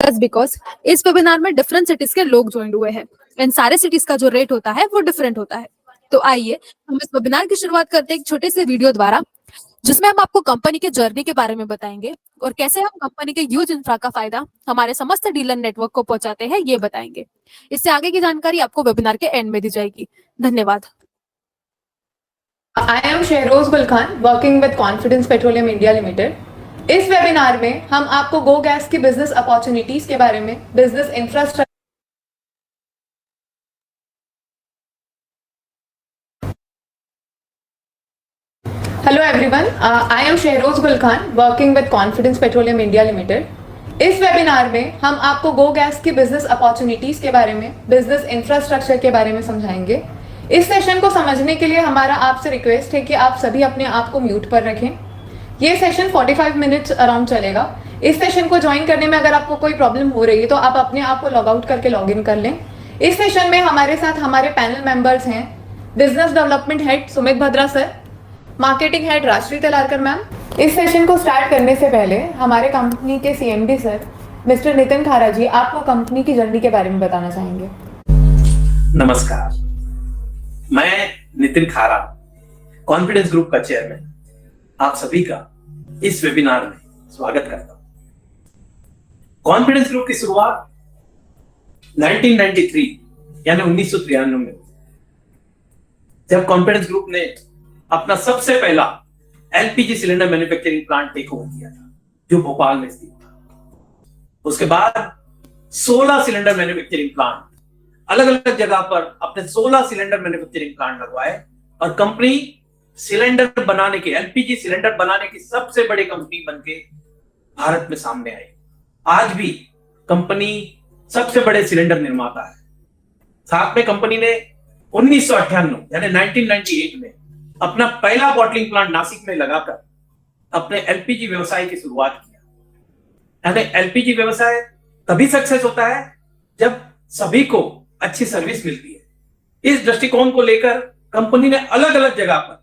That's because इस webinar में different cities के लोग ज्वाइन हुए हैं। इन सारे सिटीज का जो रेट होता है वो डिफरेंट होता है। तो आइए हम इस वेबिनार की शुरुआत करते हैं एक छोटे से वीडियो द्वारा, जिसमें हम आपको कंपनी के जर्नी के बारे में बताएंगे और कैसे हम कंपनी के ह्यूज इंफ्रा का फायदा हमारे समस्त डीलर नेटवर्क को पहुंचाते हैं, ये बताएंगे। इससे आगे की जानकारी आपको वेबिनार के एंड में दी जाएगी। धन्यवाद। I am Shehroz Gul Khan, working with Confidence Petroleum India Limited. इस वेबिनार में हम आपको गो गैस की बिजनेस अपॉर्चुनिटीज के बारे में, business infrastructure, hello everyone, I am Shahroz Gul Khan, working with confidence petroleum India limited. इस वेबिनार में हम आपको गो गैस की बिजनेस अपॉर्चुनिटीज के बारे में, बिजनेस इंफ्रास्ट्रक्चर के बारे में समझाएंगे। इस सेशन को समझने के लिए हमारा आपसे रिक्वेस्ट है कि आप सभी अपने आप को म्यूट पर रखें। ये सेशन 45 मिनट्स अराउंड चलेगा। इस सेशन को ज्वाइन करने में अगर आपको कोई प्रॉब्लम हो रही है तो आप अपने आप को लॉग आउट करके लॉग इन कर लें। इस सेशन में हमारे साथ हमारे पैनल मेंबर्स हैं business development head Sumit Bhadra sir, marketing head Rajshree Telarkar ma'am. इस सेशन को स्टार्ट करने से पहले हमारे कंपनी के सीएमडी सर मिस्टर नितिन खारा जी आपको कंपनी की जर्नी के बारे में बताना चाहेंगे। नमस्कार, मैं नितिन खारा, कॉन्फिडेंस ग्रुप का चेयरमैन, आप सभी का इस वेबिनार में स्वागत करता हूं। कॉन्फिडेंस ग्रुप की शुरुआत 1993 यानी 1993 में, जब कॉन्फिडेंस ग्रुप ने अपना सबसे पहला LPG cylinder manufacturing plant take over किया था, जो भोपाल में स्थित था। उसके बाद 16 सिलेंडर मैन्युफैक्चरिंग प्लांट, अलग अलग जगह पर अपने 16 सिलेंडर मैन्युफैक्चरिंग प्लांट लगवाए और कंपनी सिलेंडर बनाने के, एलपीजी सिलेंडर बनाने की सबसे बड़ी कंपनी बनके भारत में सामने आई। आज भी कंपनी सबसे बड़े सिलेंडर निर्माता है। साथ में कंपनी ने 1998 यानी 1998 में अपना पहला बॉटलिंग प्लांट नासिक में लगाकर अपने एलपीजी व्यवसाय की शुरुआत किया। यानी एलपीजी व्यवसाय तभी सक्सेस होता है जब सभी को अच्छी सर्विस मिलती है। इस दृष्टिकोण को लेकर कंपनी ने अलग अलग जगह पर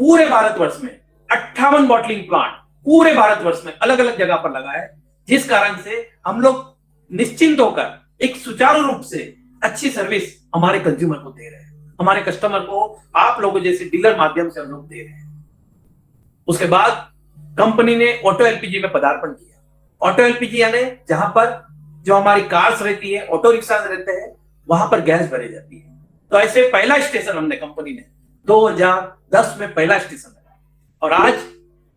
पूरे भारतवर्ष में 58 बॉटलिंग प्लांट पूरे भारतवर्ष में अलग अलग जगह पर लगाए, जिस कारण से हम लोग निश्चिंत होकर एक सुचारू रूप से अच्छी सर्विस हमारे कंज्यूमर को दे रहे हैं, हमारे कस्टमर को आप लोगों जैसे डीलर माध्यम से हम लोग दे रहे हैं। उसके बाद कंपनी ने ऑटो एलपीजी में पदार्पण किया। ऑटो एलपीजी यानी जहां पर जो हमारी कार्स रहती है, ऑटो रिक्शा रहते हैं, वहां पर गैस भरी जाती है। तो ऐसे पहला स्टेशन हमने कंपनी ने 2010 में पहला स्टेशन लगाया और आज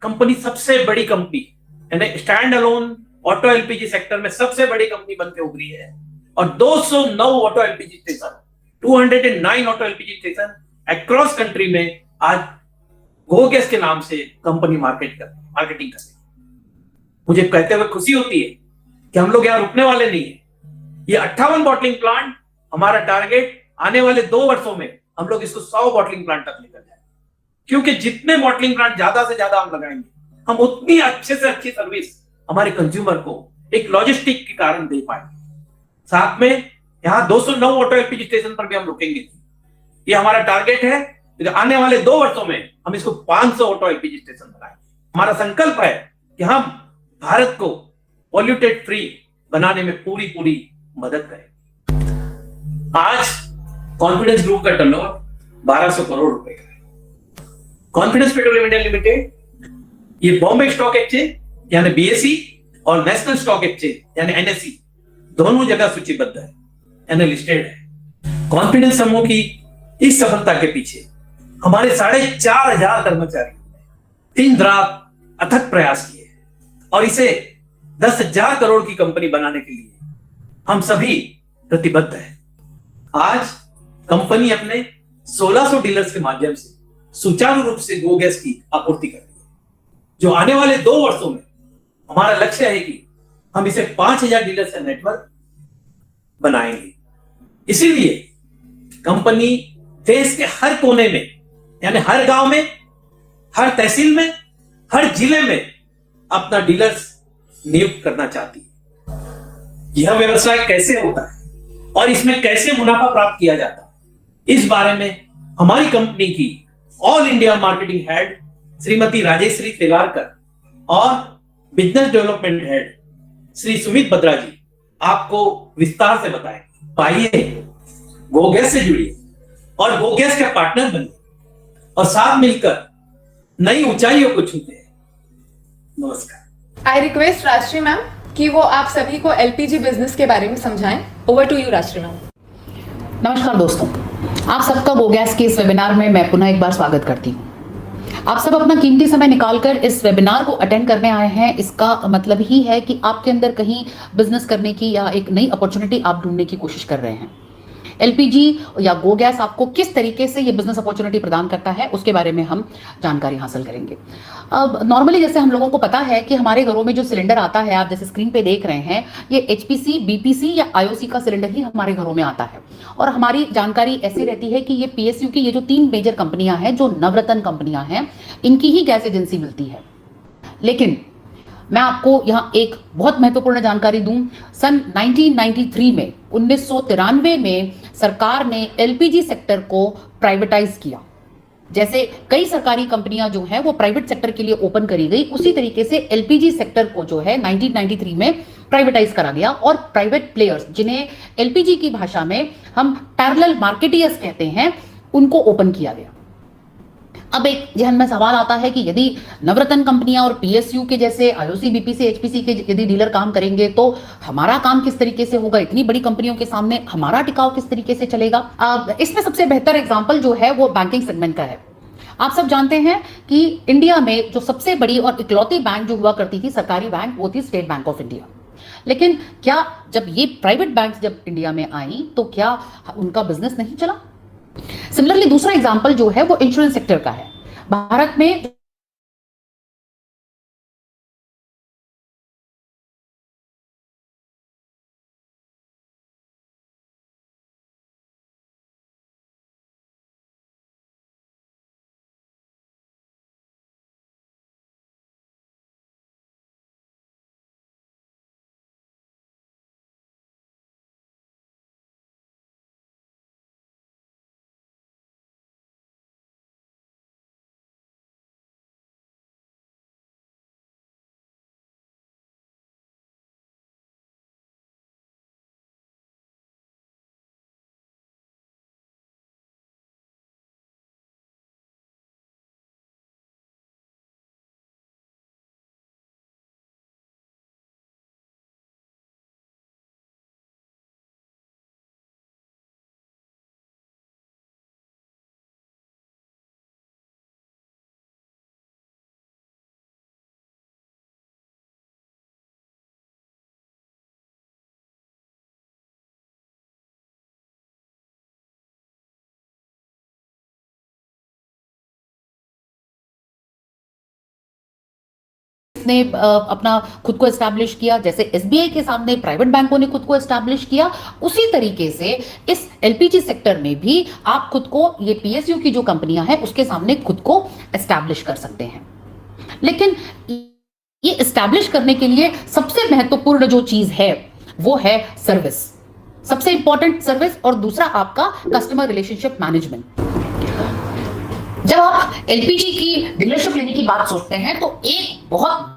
कंपनी सबसे बड़ी कंपनी यानी stand alone auto LPG sector में सबसे बड़ी कंपनी बनकर उभरी है और 209 auto LPG station, 209 auto LPG station across country में आज गो गैस के नाम से कंपनी मार्केटिंग करती है। मुझे कहते हुए खुशी होती है कि हम लोग यहाँ रुकने वाले नहीं है। ये 58 बॉटलिंग प्लांट हमारा टारगेट आने वाले 2 वर्षों में हम लोग इसको 100 बॉटलिंग प्लांट तक लेकर जाए, क्योंकि जितने बॉटलिंग प्लांट ज्यादा से ज्यादा हम लगाएंगे, हम उतनी अच्छे से अच्छी सर्विस हमारे कंज्यूमर को एक लॉजिस्टिक के कारण दे पाएंगे। साथ में यहाँ 209 ऑटो एलपीजी स्टेशन पर भी हम रुकेंगे। ये हमारा टारगेट है कि आने वाले 2 वर्षों में हम इसको 500 ऑटो एलपीजी स्टेशन बनाएंगे। हमारा संकल्प है कि हम भारत को पॉल्यूटेड फ्री बनाने में पूरी मदद करें। आज कॉन्फिडेंस ग्रुप का टर्नओवर 1200 करोड़ रुपए का है। कॉन्फिडेंस पेट्रोलियम इंडिया लिमिटेड ये बॉम्बे स्टॉक एक्सचेंज यानी बीएसई और नेशनल स्टॉक एक्सचेंज यानी एनएसई दोनों जगह सूचीबद्ध है, यानी लिस्टेड है। कॉन्फिडेंस समूह की इस सफलता के पीछे हमारे 4500 कर्मचारियों ने दिन रात अथक प्रयास किए और इसे 10,000 करोड़ की कंपनी बनाने के लिए हम सभी प्रतिबद्ध हैं। आज कंपनी अपने 1600 डीलर्स के माध्यम से सुचारू रूप से गो गैस की आपूर्ति कर रही है, जो आने वाले 2 वर्षों में हमारा लक्ष्य है कि हम इसे 5000 डीलर्स का नेटवर्क बनाएंगे। इसीलिए कंपनी देश के हर कोने में यानी हर गांव में, हर तहसील में, हर जिले में अपना डीलर्स नियुक्त करना चाहती है। यह व्यवसाय कैसे होता है और इसमें कैसे मुनाफा प्राप्त किया जाता है, इस बारे में हमारी कंपनी की all India marketing head Shrimati Rajeshree Telarkar और business development head Shri Sumit Bhadra ji आपको विस्तार से बताएंगे। तो आइए गो गैस से जुड़िए और गो गैस के पार्टनर बनिए और साथ मिलकर नई ऊंचाइयों को छूते हैं। नमस्कार। आई रिक्वेस्ट राष्ट्री मैम कि वो आप सभी को एलपीजी बिजनेस के बारे में समझाएं। ओवर टू यू राष्ट्री मैम। नमस्कार दोस्तों, आप सबका गो गैस के इस वेबिनार में मैं पुनः एक बार स्वागत करती हूँ। आप सब अपना कीमती समय निकालकर इस वेबिनार को अटेंड करने आए हैं। इसका मतलब ही है कि आपके अंदर कहीं बिजनेस करने की या एक नई अपॉर्चुनिटी आप ढूंढने की कोशिश कर रहे हैं। एलपीजी या गो गैस आपको किस तरीके से ये बिजनेस अपॉर्चुनिटी प्रदान करता है उसके बारे में हम जानकारी हासिल करेंगे। अब नॉर्मली जैसे हम लोगों को पता है कि हमारे घरों में जो सिलेंडर आता है, आप जैसे स्क्रीन पे देख रहे हैं, ये एचपीसी, बीपीसी या आईओसी का सिलेंडर ही हमारे घरों में आता है। और हमारी जानकारी ऐसी रहती है कि ये पीएसयू की ये जो 3 मेजर कंपनियां हैं, जो नवरत्न कंपनियां हैं, इनकी ही गैस एजेंसी मिलती है। लेकिन मैं आपको यहां एक बहुत महत्वपूर्ण जानकारी दूं। सन 1993 में 1993 में सरकार ने एलपीजी सेक्टर को प्राइवेटाइज किया। जैसे कई सरकारी कंपनियां जो हैं वो प्राइवेट सेक्टर के लिए ओपन करी गई, उसी तरीके से एलपीजी सेक्टर को जो है 1993 में प्राइवेटाइज करा गया और प्राइवेट प्लेयर्स, जिन्हें एलपीजी की भाषा में हम पैरेलल मार्केटियर्स कहते हैं, उनको ओपन किया गया। अब एक जहन में सवाल आता है कि यदि नवरत्न कंपनियां और पीएसयू के जैसे आईओसी, बीपीसी, एचपीसी के यदि डीलर काम करेंगे तो हमारा काम किस तरीके से होगा? इतनी बड़ी कंपनियों के सामने हमारा टिकाव किस तरीके से चलेगा? इसमें सबसे बेहतर एग्जांपल जो है वो बैंकिंग सेगमेंट का है। आप सब जानते हैं कि इंडिया में जो सबसे बड़ी और इकलौती बैंक जो हुआ करती थी, सरकारी बैंक, वो थी स्टेट बैंक ऑफ इंडिया। लेकिन क्या जब ये प्राइवेट बैंक जब इंडिया में आई तो क्या उनका बिजनेस नहीं चला? सिमिलरली दूसरा एग्जांपल जो है वो इंश्योरेंस सेक्टर का है। भारत में ने अपना खुद को एस्टैब्लिश किया, जैसे एसबीआई के सामने प्राइवेट बैंकों ने खुद को एस्टैब्लिश किया, उसी तरीके से इस एलपीजी सेक्टर में भी आप खुद को, ये पीएसयू की जो कंपनियां हैं उसके सामने खुद को एस्टैब्लिश कर सकते हैं। लेकिन ये एस्टैब्लिश करने के लिए सबसे महत्वपूर्ण जो चीज है वो है सर्विस, सबसे इंपॉर्टेंट सर्विस, और दूसरा आपका कस्टमर रिलेशनशिप मैनेजमेंट। जब आप एलपीजी की डीलरशिप लेने की बात सोचते हैं तो एक बहुत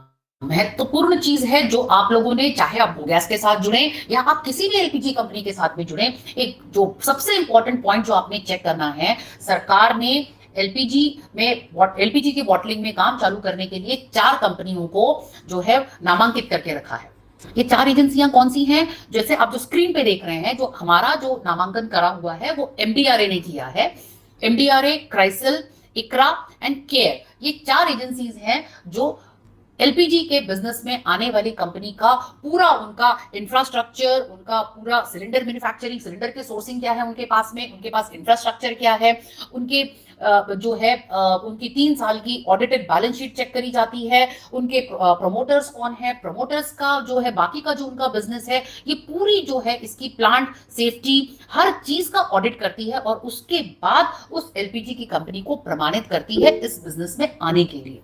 महत्वपूर्ण चीज है जो आप लोगों ने, चाहे आप गैस के साथ जुड़े या आप किसी भी एलपीजी कंपनी के साथ में जुड़े, एक जो सबसे इंपॉर्टेंट पॉइंट जो आपने चेक करना है, सरकार ने एलपीजी की बॉटलिंग में काम चालू करने के लिए 4 कंपनियों को जो है नामांकित करके रखा है। ये 4 एजेंसियां कौन सी हैं? जैसे आप जो स्क्रीन पे देख रहे हैं, जो हमारा जो नामांकन करा हुआ है वो एमडीआरए ने किया है। एमडीआरए, क्राइसिल, इकरा एंड केयर, ये 4 एजेंसीज हैं जो एलपीजी के बिजनेस में आने वाली कंपनी का पूरा उनका इंफ्रास्ट्रक्चर, उनका पूरा सिलेंडर मैन्युफैक्चरिंग, सिलेंडर के सोर्सिंग क्या है उनके पास में, उनके पास इंफ्रास्ट्रक्चर क्या है, उनके जो है उनकी 3 साल की ऑडिटेड बैलेंस शीट चेक करी जाती है, उनके प्रमोटर्स कौन है, प्रमोटर्स का जो है बाकी का जो उनका बिजनेस है, ये पूरी जो है इसकी प्लांट सेफ्टी हर चीज का ऑडिट करती है और उसके बाद उस एलपीजी की कंपनी को प्रमाणित करती है इस बिजनेस में आने के लिए।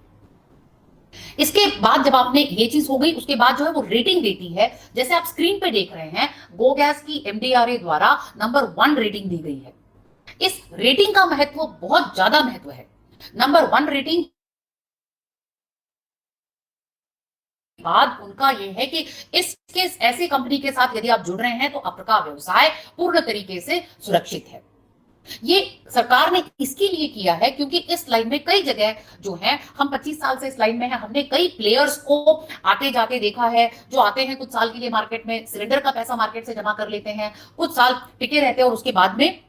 इसके बाद जब आपने ये चीज हो गई, उसके बाद जो है वो रेटिंग देती है। जैसे आप स्क्रीन पे देख रहे हैं, गो गैस की एमडीआरए द्वारा नंबर 1 रेटिंग दी गई है। इस रेटिंग का महत्व बहुत ज्यादा महत्व है। नंबर 1 रेटिंग बाद उनका यह है कि इसके ऐसी कंपनी के साथ यदि आप जुड़ रहे हैं तो आपका व्यवसाय पूर्ण तरीके से सुरक्षित है। ये सरकार ने इसके लिए किया है क्योंकि इस लाइन में कई जगह जो है, हम 25 साल से इस लाइन में हैं, हमने कई प्लेयर्स को आते जाते देखा है, जो आते हैं कुछ साल के लिए मार्केट में, सिलेंडर का पैसा मार्केट से जमा कर लेते हैं, कुछ साल टिके रहते हैं और उसके बाद में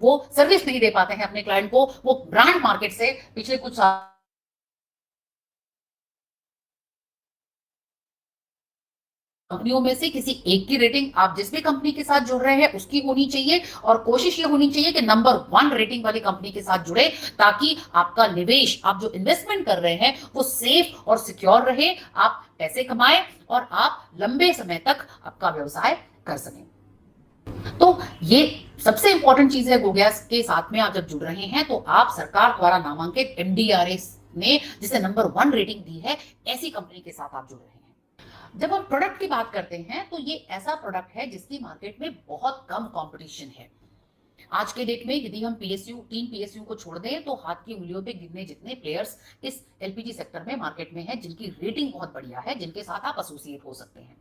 वो सर्विस नहीं दे पाते हैं अपने क्लाइंट को। वो ब्रांड मार्केट से पिछले कुछ साल कंपनियों में से किसी एक की रेटिंग आप जिस भी कंपनी के साथ जुड़ रहे हैं उसकी होनी चाहिए, और कोशिश ये होनी चाहिए कि नंबर 1 रेटिंग वाली कंपनी के साथ जुड़े, ताकि आपका निवेश, आप जो इन्वेस्टमेंट कर रहे हैं वो सेफ और सिक्योर रहे, आप पैसे कमाएं और आप लंबे समय तक आपका व्यवसाय कर सकें। तो ये सबसे इंपॉर्टेंट चीज है गोगैस के साथ में आप जब जुड़ रहे हैं तो आप सरकार द्वारा नामांकित MDRA ने जिसे नंबर 1 रेटिंग दी है, ऐसी कंपनी के साथ आप जुड़ रहे हैं। जब हम प्रोडक्ट की बात करते हैं तो ये ऐसा प्रोडक्ट है जिसकी मार्केट में बहुत कम कंपटीशन है। आज के डेट में यदि हम तीन पीएसयू को छोड़ दें तो हाथ की उंगलियों पे गिनने जितने प्लेयर्स इस एलपीजी सेक्टर में मार्केट में हैं, जिनकी रेटिंग बहुत बढ़िया है, जिनके साथ आप एसोसिएट हो सकते हैं।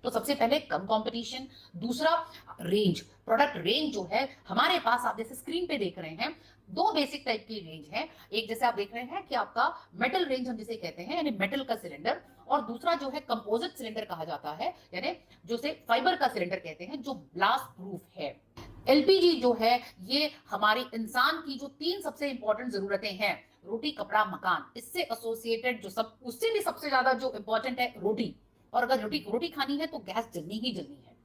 तो सबसे पहले कम कंपटीशन, दूसरा रेंज, प्रोडक्ट रेंज जो है हमारे पास, आप जैसे स्क्रीन पे देख रहे हैं, 2 बेसिक टाइप की रेंज है। एक जैसे आप देख रहे हैं कि आपका मेटल रेंज हम जिसे कहते हैं, यानी मेटल का सिलेंडर, और दूसरा जो है कंपोजिट सिलेंडर कहा जाता है, यानी जिसे फाइबर का सिलेंडर कहते हैं, जो ब्लास्ट प्रूफ है। एलपीजी जो है ये हमारी इंसान की जो 3 सबसे इंपॉर्टेंट जरूरतें हैं, रोटी कपड़ा मकान, इससे एसोसिएटेड जो सब, उससे भी सबसे ज्यादा जो इंपॉर्टेंट है रोटी। और अगर रोटी खानी है तो गैस जलनी ही जलनी है।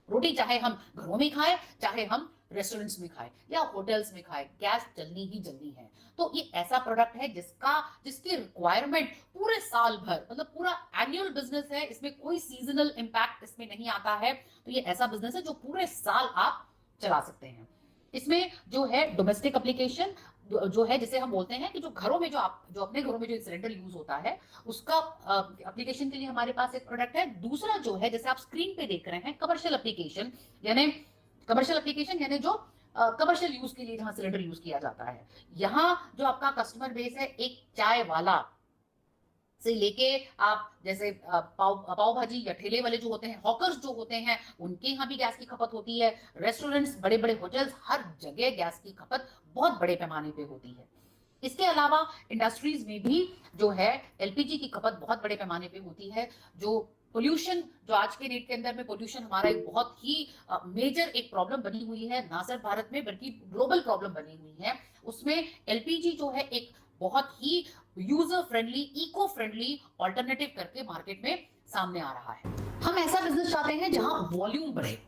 रोटी चाहे हम घरों में खाएं, चाहे हम रेस्टोरेंट्स में खाएं या होटल्स में खाएं, गैस जलनी ही जलनी है। तो ये ऐसा प्रोडक्ट है जिसकी रिक्वायरमेंट पूरे साल भर, मतलब पूरा एनुअल बिजनेस है, इसमें कोई सीजनल इंपैक्ट इसमें नहीं आता है। तो ये ऐसा बिजनेस है जो पूरे साल आप चला सकते हैं। इसमें जो है डोमेस्टिक एप्लीकेशन जो है, जिसे हम बोलते हैं कि जो घरों में जो अपने घरों में जो सिलेंडर यूज होता है उसका एप्लीकेशन के लिए हमारे पास एक प्रोडक्ट है। दूसरा जो है, जैसे आप स्क्रीन पे देख रहे हैं, कमर्शियल एप्लीकेशन, यानी जो कमर्शियल यूज के लिए जहां सिलेंडर यूज किया जाता है। यहाँ जो आपका कस्टमर बेस है, एक चाय वाला से लेके आप जैसे पाव भाजी या ठेले वाले जो होते हैं, हॉकर्स जो होते हैं, उनके यहाँ भी गैस की खपत होती है। रेस्टोरेंट्स, बड़े बड़े होटल्स, हर जगह गैस की खपत बहुत बड़े पैमाने पे होती है। इसके अलावा इंडस्ट्रीज में भी जो है एलपीजी की खपत बहुत बड़े पैमाने पे होती है। जो पोल्यूशन, जो आज के डेट के अंदर में पोल्यूशन हमारा एक बहुत ही मेजर एक प्रॉब्लम बनी हुई है, ना सिर्फ भारत में बल्कि ग्लोबल प्रॉब्लम बनी हुई है, उसमें एलपीजी जो है एक बहुत ही user friendly, eco friendly alternative करके मार्केट में सामने आ रहा है। हम ऐसा बिजनेस चाहते हैं जहां वॉल्यूम बढ़े।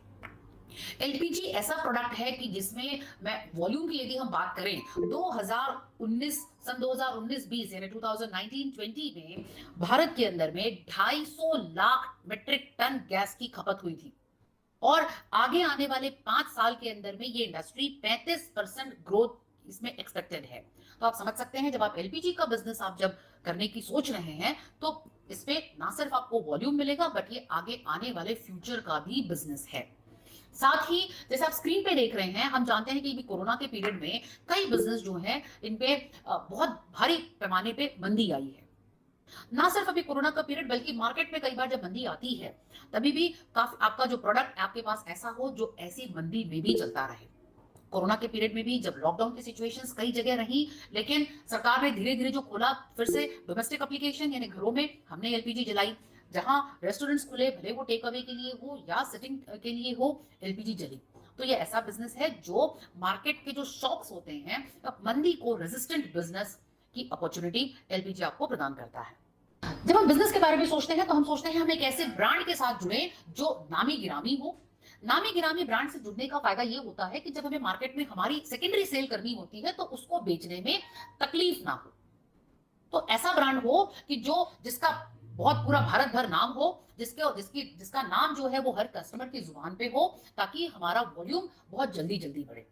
एलपीजी ऐसा प्रोडक्ट है कि जिसमें मैं वॉल्यूम की यदि हम बात करें, 2019-20 यानी 2019-20 में भारत के अंदर में 250 लाख मीट्रिक टन गैस की खपत हुई थी, और आगे आने वाले 5 साल के अंदर में ये इंडस्ट्री 35% ग्रोथ इसमें एक्सपेक्टेड है। तो आप समझ सकते हैं, जब आप एलपीजी का बिजनेस आप जब करने की सोच रहे हैं तो इसमें ना सिर्फ आपको वॉल्यूम मिलेगा, बट ये आगे आने वाले फ्यूचर का भी बिजनेस है। साथ ही जैसे आप स्क्रीन पे देख रहे हैं, हम जानते हैं कि भी कोरोना के पीरियड में कई बिजनेस जो हैं इन पे बहुत भारी पैमाने पे मंदी आई है। ना सिर्फ अभी कोरोना का पीरियड, बल्कि मार्केट में कई बार जब मंदी आती है तभी भी काफी आपका जो प्रोडक्ट आपके पास ऐसा हो जो ऐसी मंदी में भी चलता रहे। कोरोना के पीरियड में भी जब लॉकडाउन की सिचुएशंस कई जगह रही, लेकिन सरकार ने धीरे धीरे जो खोला, फिर से डोमेस्टिक एप्लीकेशन यानी घरों में हमने एलपीजी जलाई, जहां रेस्टोरेंट्स खुले, भले वो टेक अवे के लिए हो या सिटिंग के लिए हो, एलपीजी जली। तो ये ऐसा बिजनेस है जो मार्केट के जो शॉक्स होते हैं, मंदी को रेजिस्टेंट बिजनेस की अपॉर्चुनिटी एलपीजी आपको प्रदान करता है। जब हम बिजनेस के बारे में सोचते हैं तो हम सोचते हैं हम एक ऐसे ब्रांड के साथ जुड़े जो नामी गिरामी हो। नामी गिरामी ब्रांड से जुड़ने का फायदा ये होता है कि जब हमें मार्केट में हमारी सेकेंडरी सेल करनी होती है तो उसको बेचने में तकलीफ ना हो। तो ऐसा ब्रांड हो कि जिसका बहुत पूरा भारत भर नाम हो, जिसका नाम जो है वो हर कस्टमर की जुबान पे हो, ताकि हमारा वॉल्यूम बहुत जल्दी जल्दी बढ़े।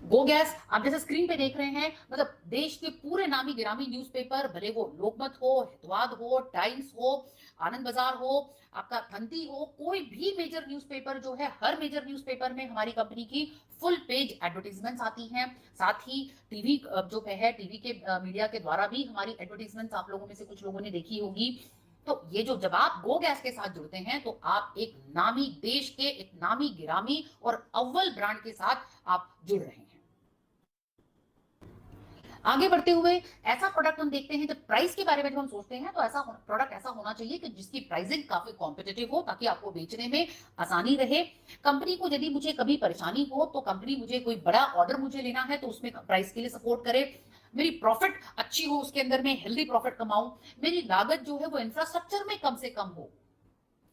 गो गैस आप जैसे स्क्रीन पे देख रहे हैं, मतलब देश के पूरे नामी गिरामी न्यूज़पेपर, भले वो लोकमत हो, हितवाद हो, टाइम्स हो, आनंद बाजार हो, आपका धंती हो, कोई भी मेजर न्यूज़पेपर जो है, हर मेजर न्यूज़पेपर में हमारी कंपनी की फुल पेज एडवर्टीजमेंट्स आती हैं। साथ ही टीवी जो है, टीवी के मीडिया के द्वारा भी हमारी एडवर्टीजमेंट्स आप लोगों में से कुछ लोगों ने देखी होगी। तो ये जो जब आप गो गैस के साथ जुड़ते हैं तो आप एक नामी देश के एक नामी गिरामी और अव्वल ब्रांड के साथ आप जुड़ रहे हैं। आगे बढ़ते हुए ऐसा प्रोडक्ट हम देखते हैं, जब प्राइस के बारे में जब हम सोचते हैं तो ऐसा प्रोडक्ट ऐसा होना चाहिए कि जिसकी प्राइसिंग काफी कॉम्पिटिटिव हो ताकि आपको बेचने में आसानी रहे। कंपनी को यदि मुझे कभी परेशानी हो तो कंपनी मुझे कोई बड़ा ऑर्डर मुझे लेना है तो उसमें प्राइस के लिए सपोर्ट करे, मेरी प्रॉफिट अच्छी हो, उसके अंदर में हेल्दी प्रॉफिट कमाऊं, मेरी लागत जो है वो इंफ्रास्ट्रक्चर में कम से कम हो,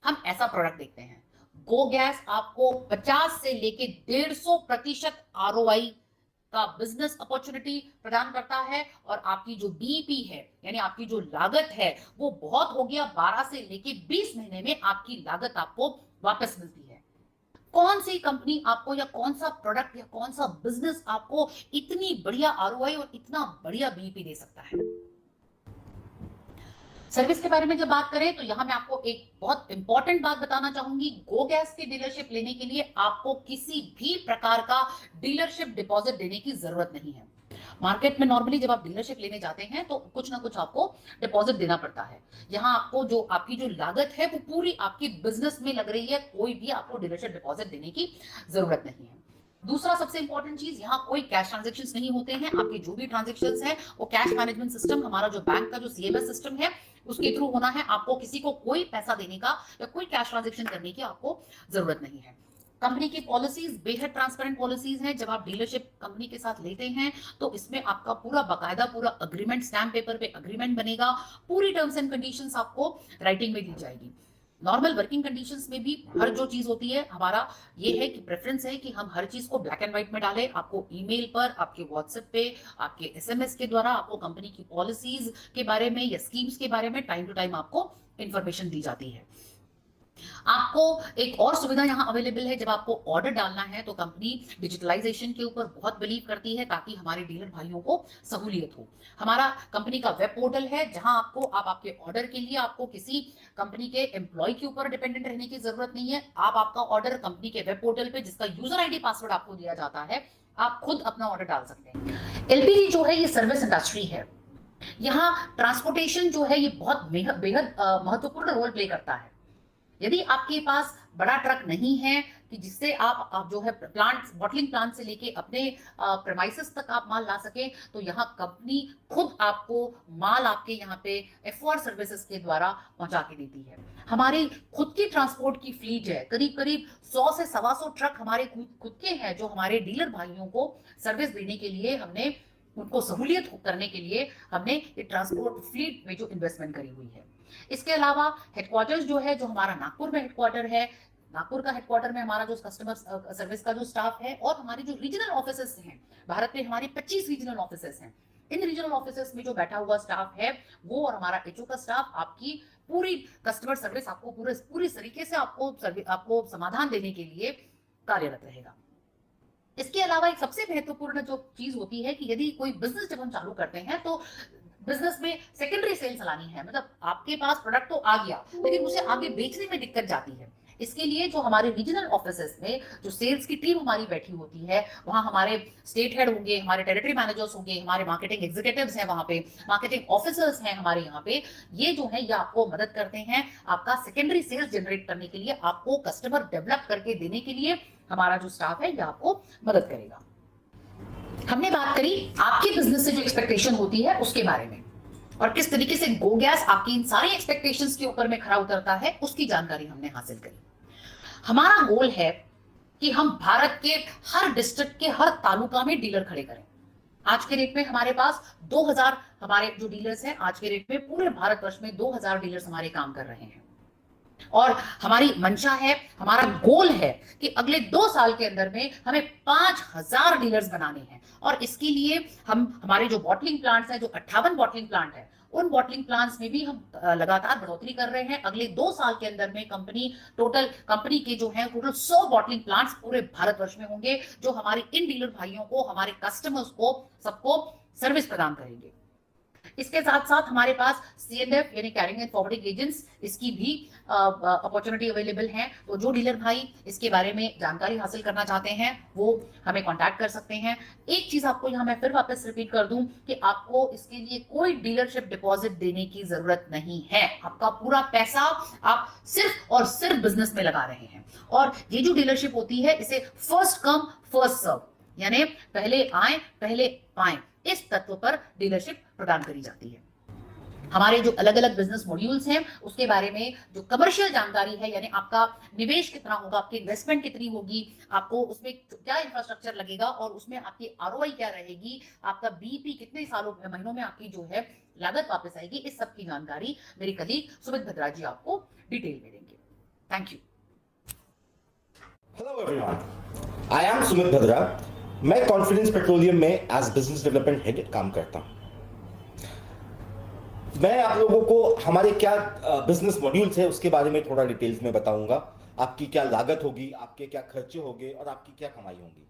हम ऐसा प्रोडक्ट देखते हैं। गो गैस आपको 50 से लेके 150% ROI का बिजनेस अपॉर्चुनिटी प्रदान करता है और आपकी जो बीईपी है यानी आपकी जो लागत है वो बहुत हो गया 12 से लेके 20 महीने में आपकी लागत आपको वापस मिलती है। कौन सी कंपनी आपको या कौन सा प्रोडक्ट या कौन सा बिजनेस आपको इतनी बढ़िया ROI और इतना बढ़िया बीईपी दे सकता है? सर्विस के बारे में जब बात करें तो यहां मैं आपको एक बहुत इंपॉर्टेंट बात बताना चाहूंगी। गो गैस की डीलरशिप लेने के लिए आपको किसी भी प्रकार का डीलरशिप डिपॉजिट देने की जरूरत नहीं है। मार्केट में नॉर्मली जब आप डीलरशिप लेने जाते हैं तो कुछ ना कुछ आपको डिपॉजिट देना पड़ता है। यहाँ आपको जो आपकी जो लागत है वो पूरी आपकी बिजनेस में लग रही है, कोई भी आपको डीलरशिप डिपॉजिट देने की जरूरत नहीं है। दूसरा सबसे इंपॉर्टेंट चीज, यहाँ कोई कैश ट्रांजेक्शन्स नहीं होते हैं। आपके जो भी ट्रांजेक्शन्स हैं वो कैश मैनेजमेंट सिस्टम, हमारा जो बैंक का जो CMS सिस्टम है उसके थ्रू होना है। आपको किसी को कोई पैसा देने का या कोई कैश ट्रांजेक्शन करने की आपको जरूरत नहीं है। कंपनी की पॉलिसीज बेहद ट्रांसपेरेंट पॉलिसीज हैं। जब आप डीलरशिप कंपनी के साथ लेते हैं तो इसमें आपका पूरा बाकायदा पूरा अग्रीमेंट, स्टैम्प पेपर पे अग्रीमेंट बनेगा, पूरी टर्म्स एंड कंडीशंस आपको राइटिंग में दी जाएगी। नॉर्मल वर्किंग कंडीशंस में भी हर जो चीज होती है, हमारा ये है कि प्रेफरेंस है कि हम हर चीज को ब्लैक एंड व्हाइट में डालें। आपको ईमेल पर, आपके व्हाट्सएप पे, आपके SMS के द्वारा आपको कंपनी की पॉलिसीज के बारे में या स्कीम्स के बारे में टाइम टू टाइम आपको इंफॉर्मेशन दी जाती है। आपको एक और सुविधा यहां अवेलेबल है, जब आपको ऑर्डर डालना है तो कंपनी डिजिटलाइजेशन के ऊपर बहुत बिलीव करती है ताकि हमारे डीलर भाइयों को सहूलियत हो। हमारा कंपनी का वेब पोर्टल है जहां आप आपके ऑर्डर के लिए आपको किसी कंपनी के एम्प्लॉय के ऊपर डिपेंडेंट रहने की जरूरत नहीं है। आप आपका ऑर्डर कंपनी के वेब पोर्टल पे, जिसका यूजर ID पासवर्ड आपको दिया जाता है, आप खुद अपना ऑर्डर डाल सकते हैं। LPG जो है ये सर्विस इंडस्ट्री है। यहाँ ट्रांसपोर्टेशन जो है ये बहुत बेहद महत्वपूर्ण रोल प्ले करता है। यदि आपके पास बड़ा ट्रक नहीं है कि जिससे आप जो है प्लांट, बॉटलिंग प्लांट से लेके अपने प्रेमाइसेस तक आप माल ला सके, तो यहाँ कंपनी खुद आपको माल आपके यहाँ पे FOR सर्विसेज के द्वारा पहुंचा के देती है। हमारी खुद की ट्रांसपोर्ट की फ्लीट है, करीब करीब 100 से 125 ट्रक हमारे खुद के हैं जो हमारे डीलर भाइयों को सर्विस देने के लिए, हमने उनको सहूलियत करने के लिए हमने ये ट्रांसपोर्ट फ्लीट में जो इन्वेस्टमेंट करी हुई है। इसके अलावा हेडक्वार्टर्स जो है, जो हमारा नागपुर में हेडक्वार्टर है, नागपुर का हेडक्वार्टर में हमारा जो कस्टमर सर्विस का जो स्टाफ है, और हमारी जो रीजनल ऑफिसेस हैं, भारत में हमारी 25 रीजनल ऑफिसेस हैं। इन रीजनल ऑफिसेस में जो बैठा हुआ स्टाफ है वो और हमारा HO का स्टाफ आपकी पूरी कस्टमर सर्विस, आपको पूरी तरीके से आपको समाधान देने के लिए कार्यरत रहेगा। इसके अलावा एक सबसे महत्वपूर्ण जो चीज होती है कि यदि कोई बिजनेस जब हम चालू करते हैं तो बिजनेस में सेकेंडरी सेल चलानी है, मतलब आपके पास प्रोडक्ट तो आ गया लेकिन उसे आगे बेचने में दिक्कत जाती है। इसके लिए जो हमारे रीजनल ऑफिसेस में जो सेल्स की टीम हमारी बैठी होती है, वहां हमारे स्टेट हेड होंगे, हमारे टेरिटरी मैनेजर्स होंगे, हमारे मार्केटिंग एग्जीक्यूटिव्स हैं, वहां पे मार्केटिंग ऑफिसर्स हैं हमारे यहाँ पे, ये जो है ये आपको मदद करते हैं आपका सेकेंडरी सेल्स जनरेट करने के लिए, आपको कस्टमर डेवलप करके देने के लिए हमारा जो स्टाफ है ये आपको मदद करेगा। हमने बात करी आपके बिजनेस से जो एक्सपेक्टेशन होती है उसके बारे में, और किस तरीके से गो गैस आपकी इन सारी एक्सपेक्टेशंस के ऊपर में खरा उतरता है उसकी जानकारी हमने हासिल करी। हमारा गोल है कि हम भारत के हर डिस्ट्रिक्ट के हर तालुका में डीलर खड़े करें। आज के रेट में हमारे पास 2000 हमारे जो डीलर्स हैं, आज के रेट में पूरे भारतवर्ष में 2000 डीलर्स हमारे काम कर रहे हैं, और हमारी मंशा है, हमारा गोल है कि अगले 2 साल के अंदर में हमें 5000 डीलर्स बनाने हैं। और इसके लिए हम हमारे जो बॉटलिंग प्लांट्स हैं, जो 58 बॉटलिंग प्लांट है, उन बॉटलिंग प्लांट्स में भी हम लगातार बढ़ोतरी कर रहे हैं। अगले 2 साल के अंदर में कंपनी के जो है टोटल 100 बॉटलिंग प्लांट्स पूरे भारतवर्ष में होंगे, जो हमारे इन डीलर भाइयों को, हमारे कस्टमर्स को, सबको सर्विस प्रदान करेंगे। इसके साथ साथ हमारे पास CNF यानी कैरिंग एंड फॉरवर्डिंग एजेंट्स, इसकी भी अपॉर्चुनिटी अवेलेबल है। तो जो डीलर भाई इसके बारे में जानकारी हासिल करना चाहते हैं वो हमें कांटेक्ट कर सकते हैं। एक चीज आपको यहाँ मैं फिर वापस रिपीट कर दूं कि आपको इसके लिए कोई डीलरशिप डिपॉजिट देने की जरूरत नहीं है। आपका पूरा पैसा आप सिर्फ और सिर्फ बिजनेस में लगा रहे हैं। और ये जो डीलरशिप होती है इसे फर्स्ट कम फर्स्ट सर्व यानी पहले आए पहले पाए इस तत्व पर डीलरशिप प्रदान करी जाती है। हमारे जो अलग अलग बिजनेस मॉड्यूल्स हैं उसके बारे में जो कमर्शियल जानकारी है यानी आपका निवेश कितना होगा, आपकी इन्वेस्टमेंट कितनी होगी, आपको उसमें क्या इंफ्रास्ट्रक्चर लगेगा और उसमें आपकी ROI क्या रहेगी, आपका BEP कितने सालों महीनों में आपकी जो है लागत वापस आएगी, इस सब की जानकारी मेरी कलीग सुमित भद्रा जी आपको डिटेल में देंगे। Thank you. Hello everyone, I am Sumit Bhadra. मैं कॉन्फिडेंस पेट्रोलियम में एज बिजनेस डेवलपमेंट हेड काम करता हूं। मैं आप लोगों को हमारे क्या बिजनेस मॉड्यूल्स है उसके बारे में थोड़ा डिटेल्स में बताऊंगा। आपकी क्या लागत होगी, आपके क्या खर्चे होंगे और आपकी क्या कमाई होगी।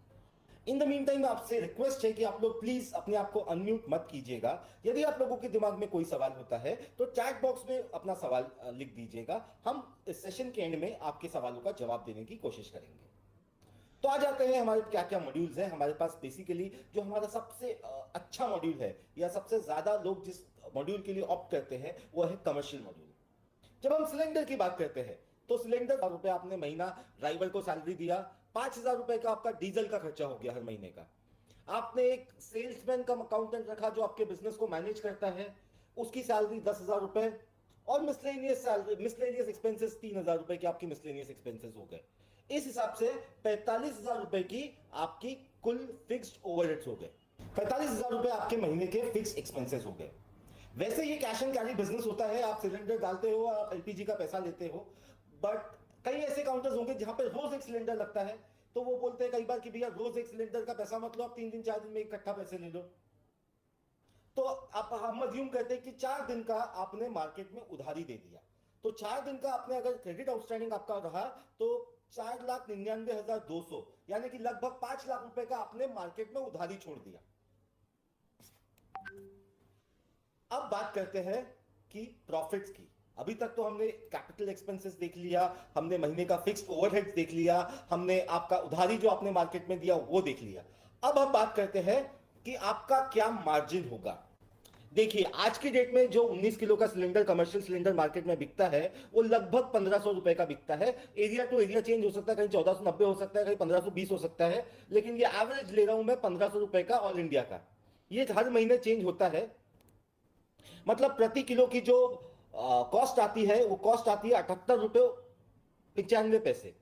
इन द मीन टाइम आपसे रिक्वेस्ट है कि आप लोग प्लीज अपने आप को अनम्यूट मत कीजिएगा। यदि आप लोगों के दिमाग में कोई सवाल होता है तो चैट बॉक्स में अपना सवाल लिख दीजिएगा। हम इस सेशन के एंड में आपके सवालों का जवाब देने की कोशिश करेंगे। तो आ जाते हैं हमारे क्या क्या मॉड्यूल्स हैं हमारे पास। बेसिकली जो हमारा सबसे अच्छा मॉड्यूल है या सबसे ज्यादा लोग जिस मॉड्यूल के लिए ऑप्ट करते हैं वो है कमर्शियल मॉड्यूल। जब हम सिलेंडर की बात करते हैं तो सिलेंडर रुपए आपने महीना ड्राइवर को सैलरी दिया, 5,000 रुपए का आपका डीजल का खर्चा हो गया हर महीने का। आपने एक सेल्समैन का अकाउंटेंट रखा जो आपके बिजनेस को मैनेज करता है, उसकी सैलरी 10,000 रुपए और मिसलेनियस एक्सपेंसेस 3,000 रुपए के आपके मिसलेनियस एक्सपेंसेस हो गए। इस हिसाब से 45,000 रुपए की आपकी कुल फिक्स्ड ओवरहेड्स हो गए। 45,000 रुपए आपके महीने के फिक्स एक्सपेंसेस हो गए। वैसे ये कैश एंड कैरी बिजनेस होता है, आप सिलेंडर डालते हो, आप LPG का पैसा लेते हो, बट कई ऐसे काउंटर्स होंगे जहां पे रोज एक सिलेंडर लगता है तो वो बोलते हैं कई बार कि भैया रोज एक सिलेंडर का पैसा मत लो, आप 3 दिन 4 दिन में इकट्ठा पैसे ले लो। तो आप हम अज्यूम करते हैं कि 4 दिन का आपने मार्केट में उधारी दे दिया, तो 4 दिन का आपने अगर क्रेडिट आउटस्टैंडिंग आपका रहा तो 4,99,200 यानी कि लगभग 5 लाख रुपए का आपने मार्केट में उधारी छोड़ दिया। अब बात करते हैं कि प्रॉफिट्स की। अभी तक तो हमने कैपिटल एक्सपेंसेस देख लिया, हमने महीने का फिक्स्ड ओवरहेड्स देख लिया, हमने आपका उधारी जो आपने मार्केट में दिया वो देख लिया। अब हम बात करते हैं कि आपका क्या मार्जिन होगा। देखिए आज की डेट में जो 19 किलो का सिलेंडर कमर्शियल सिलेंडर मार्केट में बिकता है वो लगभग 1,500 रुपए का बिकता है। एरिया टू एरिया चेंज हो सकता है, कहीं 1,490 हो सकता है, कहीं 1,520 हो सकता है, लेकिन ये एवरेज ले रहा हूं मैं 1,500 रुपए का ऑल इंडिया का। ये हर महीने चेंज होता है। मतलब प्रति किलो की जो कॉस्ट आती है वो कॉस्ट आती है 78 रुपए 95 पैसे,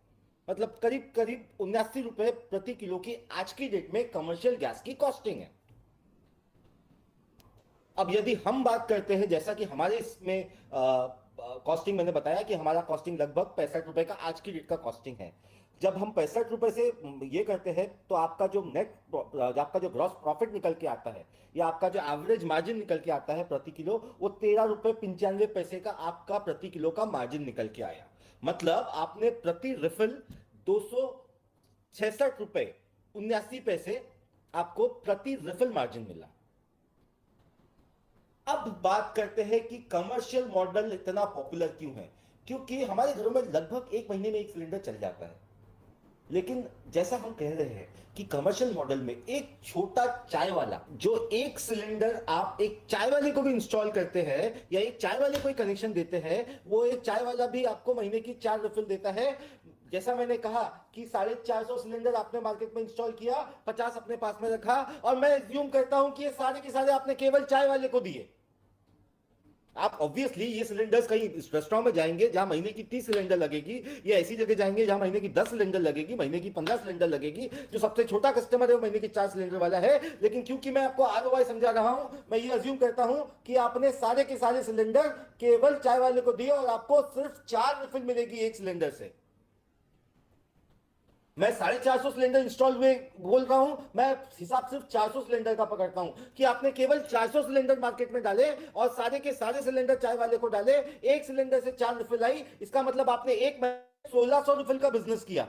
मतलब करीब करीब 79 रुपए प्रति किलो की आज की डेट में कमर्शियल गैस की कॉस्टिंग है। अब यदि हम बात करते हैं, जैसा कि हमारे इसमें कॉस्टिंग मैंने बताया कि हमारा कॉस्टिंग लगभग 65 रुपए का आज की डेट का कॉस्टिंग है। जब हम 65 रुपए से ये करते हैं तो आपका जो आपका जो ग्रॉस प्रॉफिट निकल के आता है या आपका जो एवरेज मार्जिन निकल के आता है प्रति किलो वो 13 रुपए 95 पैसे का आपका प्रति किलो का मार्जिन निकल के आया। मतलब आपने प्रति रिफिल 266 रुपए 79 पैसे आपको प्रति रिफिल मार्जिन मिला। अब बात करते हैं कि कमर्शियल मॉडल इतना पॉपुलर क्यों है। क्योंकि हमारे घरों में लगभग 1 महीने में एक सिलेंडर चल जाता है, लेकिन जैसा हम कह रहे हैं कि कमर्शियल मॉडल में एक छोटा चाय वाला जो एक सिलेंडर आप एक चाय वाले को भी इंस्टॉल करते हैं या एक चाय वाले को कनेक्शन देते हैं, वो एक चाय वाला भी आपको महीने की 4 रिफिल देता है। जैसा मैंने कहा कि 450 सिलेंडर आपने मार्केट में इंस्टॉल किया, 50 अपने पास में रखा और मैं एज्यूम करता हूं कि ये सारे के सारे आपने केवल चाय वाले को दिए। आप ऑब्वियसली ये सिलेंडर्स कहीं रेस्टोरेंट में जाएंगे जहां महीने की 30 सिलेंडर लगेगी, या ऐसी जगह जाएंगे जहां महीने की 10 सिलेंडर लगेगी, महीने की 15 सिलेंडर लगेगी। जो सबसे छोटा कस्टमर है वो महीने की 4 सिलेंडर वाला है। लेकिन क्योंकि मैं आपको ROI समझा रहा हूं, मैं ये अज्यूम करता हूं कि आपने सारे के सारे सिलेंडर केवल चाय वाले को दिए और आपको सिर्फ 4 रिफिल मिलेगी एक सिलेंडर से। मैं 450 सिलेंडर इंस्टॉल हुए बोल रहा हूं, मैं हिसाब सिर्फ 400 सिलेंडर का पकड़ता हूं कि आपने केवल 400 सिलेंडर मार्केट में डाले और सारे के सारे सिलेंडर चाय वाले को डाले, एक सिलेंडर से 4 रिफिल आई। इसका मतलब आपने एक महीने 1,600 रिफिल का बिजनेस किया।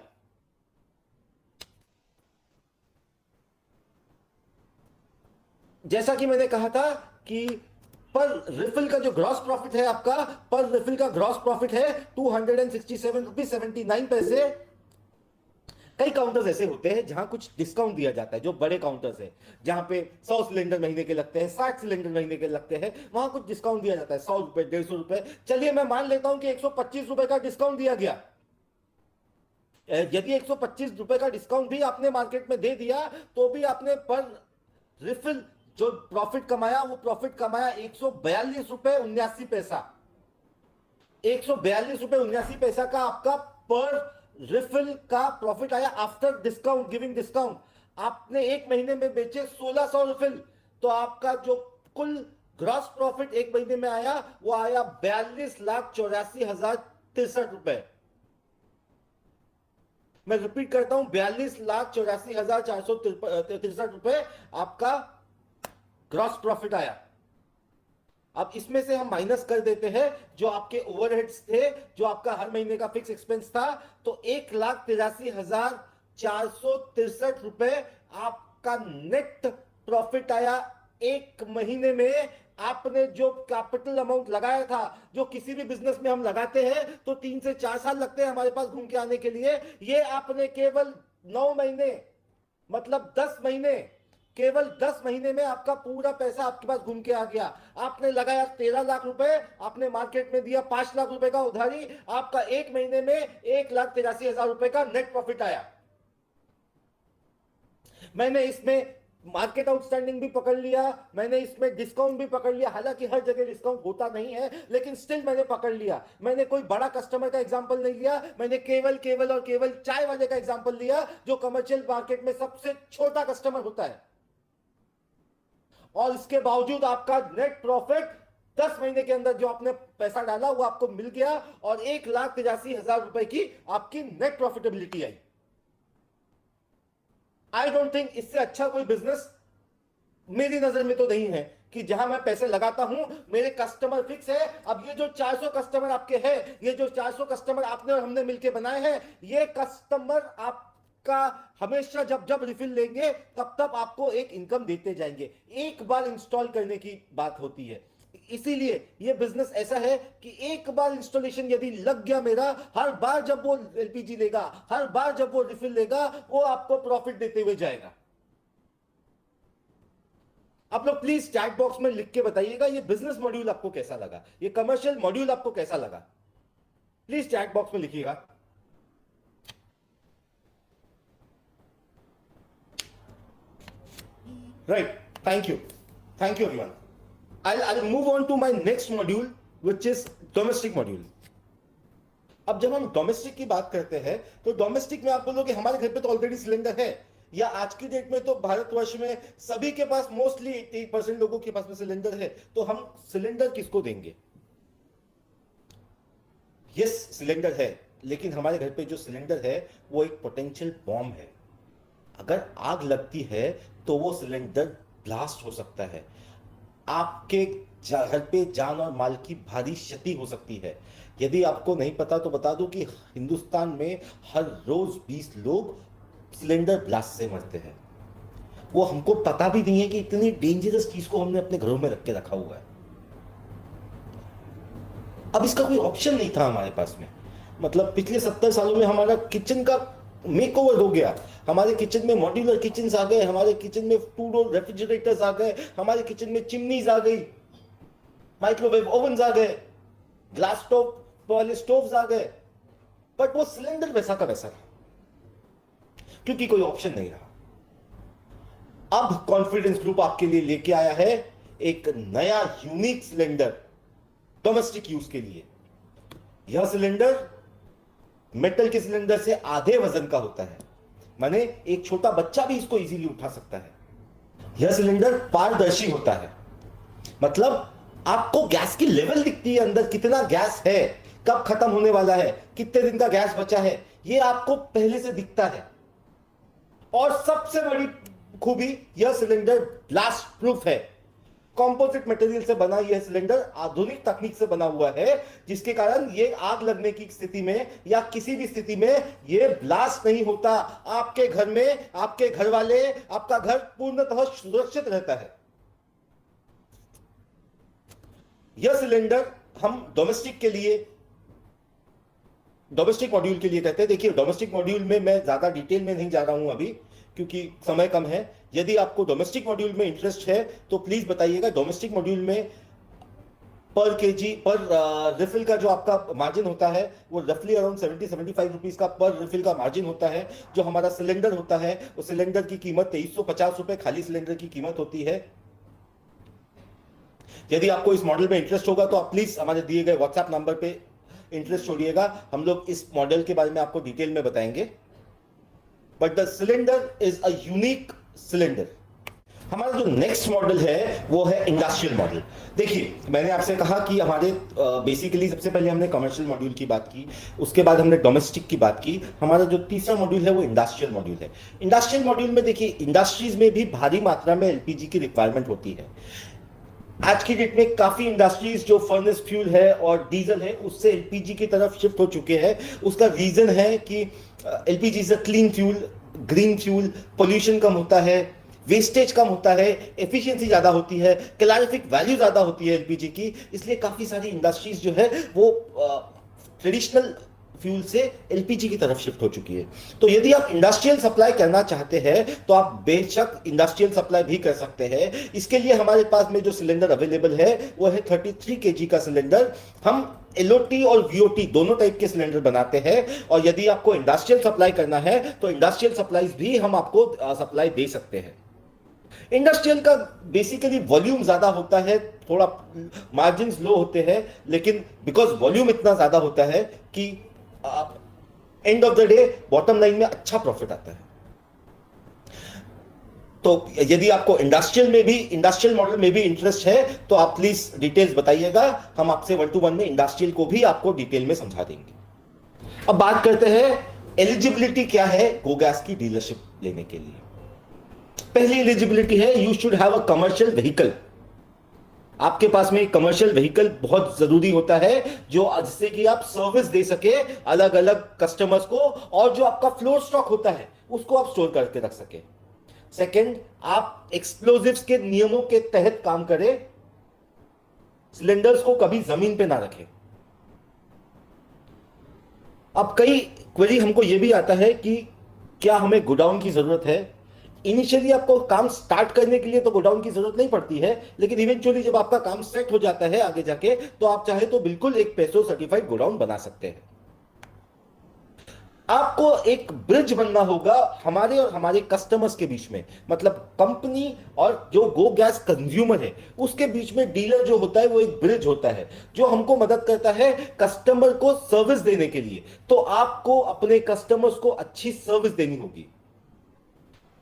जैसा कि मैंने कहा था कि पर रिफिल का जो ग्रॉस प्रॉफिट है आपका, पर रिफिल का ग्रॉस प्रॉफिट है 267 रुपीज 79 पैसे। कई काउंटर्स ऐसे होते हैं जहां कुछ डिस्काउंट दिया जाता है, जो बड़े काउंटर्स है जहां पे 100 सिलेंडर महीने के लगते हैं, 60 सिलेंडर महीने के लगते हैं, वहां कुछ डिस्काउंट दिया जाता है 100 रुपए 150 रुपए। चलिए मैं मान लेता हूं कि 125 रुपए का डिस्काउंट दिया गया। यदि 125 रुपए का डिस्काउंट भी आपने मार्केट में दे दिया तो भी आपने पर रिफिल जो प्रॉफिट कमाया, वो प्रॉफिट कमाया 142 रुपए 79 पैसा। 142 रुपए 79 पैसा का आपका पर रिफिल का प्रॉफिट आया आफ्टर डिस्काउंट, गिविंग डिस्काउंट। आपने एक महीने में बेचे 1600 रिफिल, तो आपका जो कुल ग्रॉस प्रॉफिट एक महीने में आया वो आया 42,84,063 रुपए। मैं रिपीट करता हूं, 42,84,463 रुपए आपका ग्रॉस प्रॉफिट आया। अब इसमें से हम माइनस कर देते हैं जो आपके ओवरहेड्स थे, जो आपका हर महीने का फिक्स एक्सपेंस था, तो 1,83,463 रुपए आपका नेट प्रॉफिट आया। एक महीने में आपने जो कैपिटल अमाउंट लगाया था, जो किसी भी बिजनेस में हम लगाते हैं तो 3 से 4 साल लगते हैं हमारे पास घूम के आने के लिए, ये आपने केवल 9 महीने मतलब 10 महीने, केवल 10 महीने में आपका पूरा पैसा आपके पास घूम के आ गया। आपने लगाया 13 लाख रुपए, आपने मार्केट में दिया 5 लाख रुपए का उधारी, आपका एक महीने में 1,83,000 रुपए का नेट प्रॉफिट आया। मैंने इसमें मार्केट आउटस्टैंडिंग भी पकड़ लिया, मैंने इसमें डिस्काउंट भी पकड़ लिया, हालांकि हर जगह डिस्काउंट होता नहीं है, लेकिन स्टिल मैंने पकड़ लिया। मैंने कोई बड़ा कस्टमर का एग्जांपल नहीं लिया, मैंने केवल चाय वाले का एग्जांपल लिया, जो कमर्शियल मार्केट में सबसे छोटा कस्टमर होता है। और इसके बावजूद आपका नेट प्रॉफिट 10 महीने के अंदर जो आपने पैसा डाला वो आपको मिल गया और 1,83,000 रुपए की आपकी net profitability I. I don't think इससे अच्छा कोई बिजनेस मेरी नजर में तो नहीं है कि जहां मैं पैसे लगाता हूं, मेरे कस्टमर फिक्स है। अब ये जो 400 कस्टमर आपके हैं, ये जो 400 कस्टमर आपने और हमने मिलकर बनाए हैं, ये कस्टमर आपका हमेशा जब जब रिफिल लेंगे तब तब आपको एक इनकम देते जाएंगे। एक बार इंस्टॉल करने की बात होती है, इसीलिए ये बिजनेस ऐसा है कि एक बार इंस्टॉलेशन यदि लग गया मेरा, हर बार जब वो एलपीजी लेगा, हर बार जब वो रिफिल लेगा, वो आपको प्रॉफिट देते हुए जाएगा। आप लोग प्लीज चैट बॉक्स में लिख के बताइएगा ये बिजनेस मॉड्यूल आपको कैसा लगा, ये कमर्शियल मॉड्यूल आपको कैसा लगा, प्लीज चैट बॉक्स में लिखिएगा। Right, thank you everyone. I'll move on to my next module, which is domestic module. अब जब हम डोमेस्टिक की बात करते हैं तो डोमेस्टिक में आप बोलोगे हमारे घर पे तो ऑलरेडी सिलेंडर है, या आज की डेट में तो भारतवर्ष में सभी के पास मोस्टली 80% लोगों के पास में सिलेंडर है, तो हम सिलेंडर किसको देंगे? यस, सिलेंडर है, लेकिन हमारे घर पे जो सिलेंडर है वो एक पोटेंशियल बॉम्ब है। अगर आग लगती है तो वो सिलेंडर ब्लास्ट हो सकता है, आपके घर पे जान और माल की भारी क्षति हो सकती है। यदि आपको नहीं पता तो बता दूं कि हिंदुस्तान में हर रोज 20 लोग सिलेंडर ब्लास्ट से मरते हैं। वो हमको पता भी नहीं है कि इतनी डेंजरस चीज को हमने अपने घरों में रख के रखा हुआ है। अब इसका कोई ऑप्शन नहीं था हमारे पास में। मतलब पिछले 70 सालों में हमारा किचन का मेकओवर हो गया, हमारे किचन में मॉड्यूलर किचन्स आ गए, हमारे किचन में 2 डोर रेफ्रिजरेटर्स आ गए, हमारे किचन में चिमनीज आ गई, माइक्रोवेव ओवन्स आ गए, ग्लास स्टोव वाले स्टोव्स आ गए, बट वो सिलेंडर वैसा का वैसा था क्योंकि कोई ऑप्शन नहीं रहा। अब कॉन्फिडेंस ग्रुप आपके लिए लेके आया है एक नया यूनिक सिलेंडर डोमेस्टिक यूज के लिए। यह सिलेंडर मेटल के सिलेंडर से आधे वजन का होता है, माने एक छोटा बच्चा भी इसको इजीली उठा सकता है। यह सिलेंडर पारदर्शी होता है, मतलब आपको गैस की लेवल दिखती है, अंदर कितना गैस है, कब खत्म होने वाला है, कितने दिन का गैस बचा है, यह आपको पहले से दिखता है। और सबसे बड़ी खूबी, यह सिलेंडर ब्लास्ट प्रूफ है। कंपोजिट मटेरियल से बना यह सिलेंडर आधुनिक तकनीक से बना हुआ है, जिसके कारण यह आग लगने की स्थिति में या किसी भी स्थिति में यह ब्लास्ट नहीं होता। आपके घर में आपके घर वाले, आपका घर पूर्णतः सुरक्षित रहता है। यह सिलेंडर हम डोमेस्टिक मॉड्यूल के लिए कहते हैं। देखिए, डोमेस्टिक मॉड्यूल में मैं ज्यादा डिटेल में नहीं जा रहा हूं अभी, क्योंकि समय कम है। यदि आपको डोमेस्टिक मॉड्यूल में इंटरेस्ट है तो प्लीज बताइएगा। डोमेस्टिक मॉड्यूल में पर केजी पर रिफिल का जो आपका मार्जिन होता है वो रफली अराउंड 70-75 रुपीज का पर रिफिल का मार्जिन होता है। जो हमारा सिलेंडर होता है उस सिलेंडर की कीमत 2350 रुपए खाली सिलेंडर की कीमत होती है। यदि आपको इस मॉडल में इंटरेस्ट होगा तो आप प्लीज हमारे दिए गए व्हाट्सएप नंबर पे इंटरेस्ट छोड़िएगा, हम लोग इस मॉडल के बारे में आपको डिटेल में बताएंगे। But the cylinder is a unique cylinder. हमारा जो नेक्स्ट मॉडल है वो है इंडस्ट्रियल मॉडल। देखिए, मैंने आपसे कहा कि हमारे बेसिकली सबसे पहले हमने कमर्शियल मॉड्यूल की बात की, उसके बाद हमने डोमेस्टिक की बात की। हमारा जो तीसरा मॉड्यूल है वो इंडस्ट्रियल मॉड्यूल है। इंडस्ट्रियल मॉड्यूल में देखिए, इंडस्ट्रीज में भी भारी मात्रा में एलपीजी की रिक्वायरमेंट होती है। आज की डेट में काफी इंडस्ट्रीज जो फर्नेस फ्यूल है और डीजल है उससे एलपीजी की तरफ शिफ्ट हो चुके हैं। उसका रीजन है कि LPG is a clean fuel, green fuel, pollution कम होता है, वेस्टेज कम होता है, एफिशिएंसी ज्यादा होती है, कैलोरीफिक वैल्यू ज्यादा होती है एलपीजी की। इसलिए काफी सारी इंडस्ट्रीज जो है वो ट्रेडिशनल फ्यूल से एलपीजी की तरफ शिफ्ट हो चुकी है। तो यदि आप इंडस्ट्रियल सप्लाई करना चाहते हैं तो आप बेशक इंडस्ट्रियल सप्लाई भी कर सकते हैं। इसके लिए हमारे पास में जो सिलेंडर अवेलेबल है वो है 33 केजी का सिलेंडर। हम एलओटी और वीओटी दोनों टाइप के सिलेंडर बनाते हैं, और यदि आपको इंडस्ट्रियल सप्लाई करना है तो इंडस्ट्रियल सप्लाईज भी हम आपको सप्लाई दे सकते हैं। इंडस्ट्रियल का बेसिकली वॉल्यूम ज्यादा होता है, थोड़ा मार्जिन लो होते हैं, लेकिन बिकॉज वॉल्यूम इतना ज्यादा होता है कि end of the day bottom line में अच्छा प्रॉफिट आता है। तो यदि आपको इंडस्ट्रियल मॉडल में भी इंटरेस्ट है तो आप प्लीज डिटेल्स बताइएगा, हम आपसे 1-to-1 में इंडस्ट्रियल को भी आपको डिटेल में समझा देंगे। अब बात करते हैं एलिजिबिलिटी क्या है गो गैस की डीलरशिप लेने के लिए। पहली एलिजिबिलिटी है, you should have a commercial vehicle. आपके पास में कमर्शियल व्हीकल बहुत जरूरी होता है जो जिससे कि आप सर्विस दे सके अलग अलग कस्टमर्स को, और जो आपका फ्लोर स्टॉक होता है उसको आप स्टोर करके रख सके। सेकंड, आप एक्सप्लोजिव्स के नियमों के तहत काम करें, सिलेंडर्स को कभी जमीन पे ना रखें। अब कई क्वेरी हमको यह भी आता है कि क्या हमें गोडाउन की जरूरत है। इनिशियली आपको काम स्टार्ट करने के लिए तो गोडाउन की जरूरत नहीं पड़ती है, लेकिन इवेंचुअली जब आपका काम सेट हो जाता है आगे जाके तो आप चाहे तो बिल्कुल एक पेसो सर्टिफाइड गोडाउन बना सकते हैं। आपको एक ब्रिज बनना होगा हमारे और हमारे कस्टमर्स के बीच में, मतलब कंपनी और जो गो गैस कंज्यूमर है उसके बीच में डीलर जो होता है वो एक ब्रिज होता है जो हमको मदद करता है कस्टमर को सर्विस देने के लिए। तो आपको अपने कस्टमर्स को अच्छी सर्विस देनी होगी।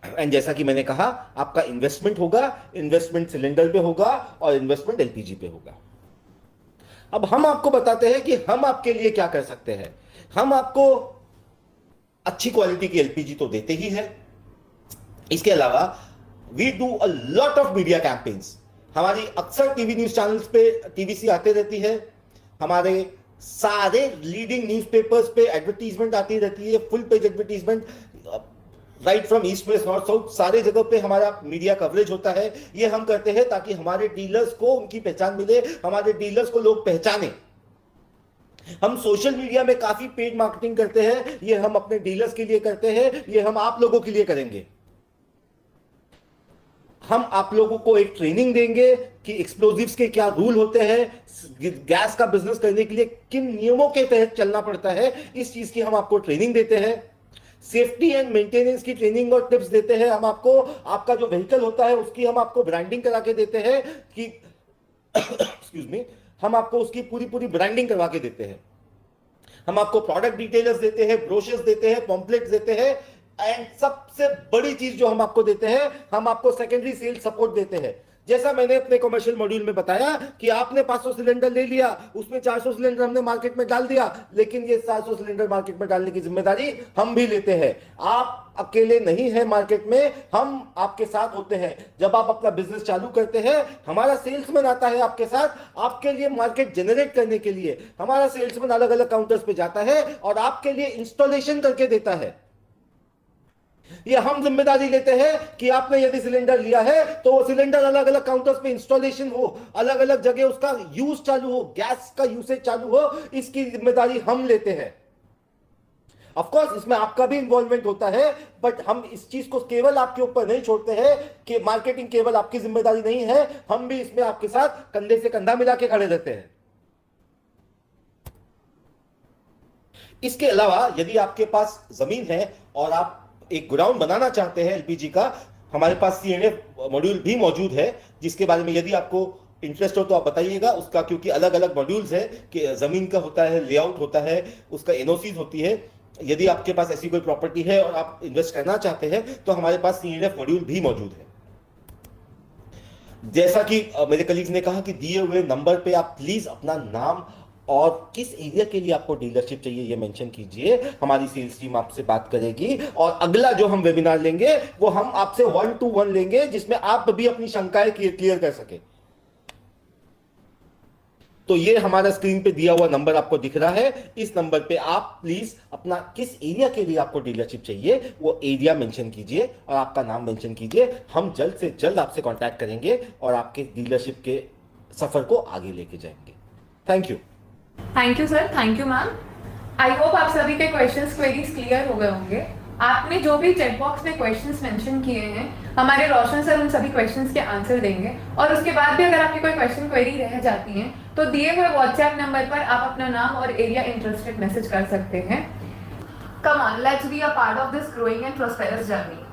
एंड जैसा कि मैंने कहा, आपका इन्वेस्टमेंट होगा, इन्वेस्टमेंट सिलेंडर पे होगा और इन्वेस्टमेंट एलपीजी पे होगा। अब हम आपको बताते हैं कि हम आपके लिए क्या कर सकते हैं। हम आपको अच्छी क्वालिटी की एलपीजी तो देते ही है, इसके अलावा we do a lot of media campaigns. हमारी अक्सर टीवी न्यूज चैनल्स पे टीवीसी आते रहती है, हमारे सारे लीडिंग न्यूज़पेपर्स पे एडवर्टीजमेंट आती रहती है, full page advertisement, right from east west north south, सारे जगह पे हमारा मीडिया कवरेज होता है। ये हम करते हैं ताकि हमारे डीलर्स को उनकी पहचान मिले, हमारे डीलर्स को लोग पहचाने। हम सोशल मीडिया में काफी पेड मार्केटिंग करते हैं, ये हम अपने डीलर्स के लिए करते हैं, ये हम आप लोगों के लिए करेंगे। हम आप लोगों को एक ट्रेनिंग देंगे कि एक्सप्लोजिव्स के क्या रूल होते हैं, गैस का बिजनेस करने के लिए किन नियमों के तहत चलना पड़ता है, इस चीज की हम आपको ट्रेनिंग देते हैं। सेफ्टी एंड मेंटेनेंस की ट्रेनिंग और टिप्स देते हैं हम आपको। आपका जो व्हीकल होता है उसकी हम आपको ब्रांडिंग करा के देते हैं कि एक्सक्यूज मी, हम आपको उसकी पूरी ब्रांडिंग करवा के देते हैं। हम आपको प्रोडक्ट डिटेल्स देते हैं, ब्रोशर्स देते हैं, पॉम्पलेट्स देते हैं, एंड सबसे बड़ी चीज जो हम आपको देते हैं, हम आपको सेकेंडरी सेल्स सपोर्ट देते हैं। जैसा मैंने अपने कमर्शियल मॉड्यूल में बताया कि आपने 500 सिलेंडर ले लिया, उसमें 400 सिलेंडर हमने मार्केट में डाल दिया, लेकिन ये 700 सिलेंडर मार्केट में डालने की जिम्मेदारी हम भी लेते हैं। आप अकेले नहीं है मार्केट में, हम आपके साथ होते हैं। जब आप अपना बिजनेस चालू करते हैं, हमारा सेल्समैन आता है आपके साथ, आपके लिए मार्केट जनरेट करने के लिए। हमारा सेल्समैन अलग अलग काउंटर्स पे जाता है और आपके लिए इंस्टॉलेशन करके देता है। ये हम जिम्मेदारी लेते हैं कि आपने यदि सिलेंडर लिया है तो वो सिलेंडर अलग अलग काउंटर्स पे इंस्टॉलेशन हो, अलग अलग जगह उसका यूज चालू हो, गैस का यूसेज चालू हो, इसकी जिम्मेदारी हम लेते हैं। ऑफ कोर्स इसमें आपका भी इन्वॉल्वमेंट होता है, बट हम इस चीज को केवल आपके ऊपर नहीं छोड़ते हैं कि मार्केटिंग केवल आपकी जिम्मेदारी नहीं है, हम भी इसमें आपके साथ कंधे से कंधा मिला के खड़े रहते हैं। इसके अलावा यदि आपके पास जमीन है और आप एक गोडाउन बनाना चाहते हैं एलपीजी का, हमारे पास सीएनएफ मॉड्यूल भी मौजूद है, जिसके बारे में यदि आपको इंटरेस्ट हो तो आप बताइएगा उसका, क्योंकि अलग अलग मॉड्यूल्स है कि जमीन का होता है, लेआउट होता है, उसका एनओसीज होती है। यदि आपके पास ऐसी कोई प्रॉपर्टी है और आप इन्वेस्ट करना चाहते हैं तो हमारे पास सीएनएफ मॉड्यूल भी मौजूद है। जैसा कि मेरे कलीग ने कहा कि दिए हुए नंबर पे आप प्लीज अपना नाम और किस एरिया के लिए आपको डीलरशिप चाहिए ये मेंशन कीजिए, हमारी सेल्स टीम आपसे बात करेगी। और अगला जो हम वेबिनार लेंगे वो हम आपसे 1-to-1 लेंगे, जिसमें आप भी अपनी शंकाएं क्लियर कर सके। तो ये हमारा स्क्रीन पे दिया हुआ नंबर आपको दिख रहा है, इस नंबर पे आप प्लीज अपना किस एरिया के लिए आपको डीलरशिप चाहिए वो एरिया मेंशन कीजिए और आपका नाम मेंशन कीजिए। हम जल्द से जल्द आपसे कांटेक्ट करेंगे और आपके डीलरशिप के सफर को आगे लेके जाएंगे। Thank you. Thank you sir, thank you ma'am. I hope आप सभी के क्वेश्चंस क्वेरीज क्लियर हो गए होंगे। आपने जो भी चैट बॉक्स में क्वेश्चंस मेंशन किए हैं, हमारे रोशन सर उन सभी क्वेश्चंस के आंसर देंगे। और उसके बाद भी अगर आपकी कोई क्वेश्चन क्वेरी रह जाती है तो दिए हुए व्हाट्सएप नंबर पर आप अपना नाम और एरिया इंटरेस्टेड मैसेज कर सकते हैं। Come on, let's be a part of this growing and prosperous journey.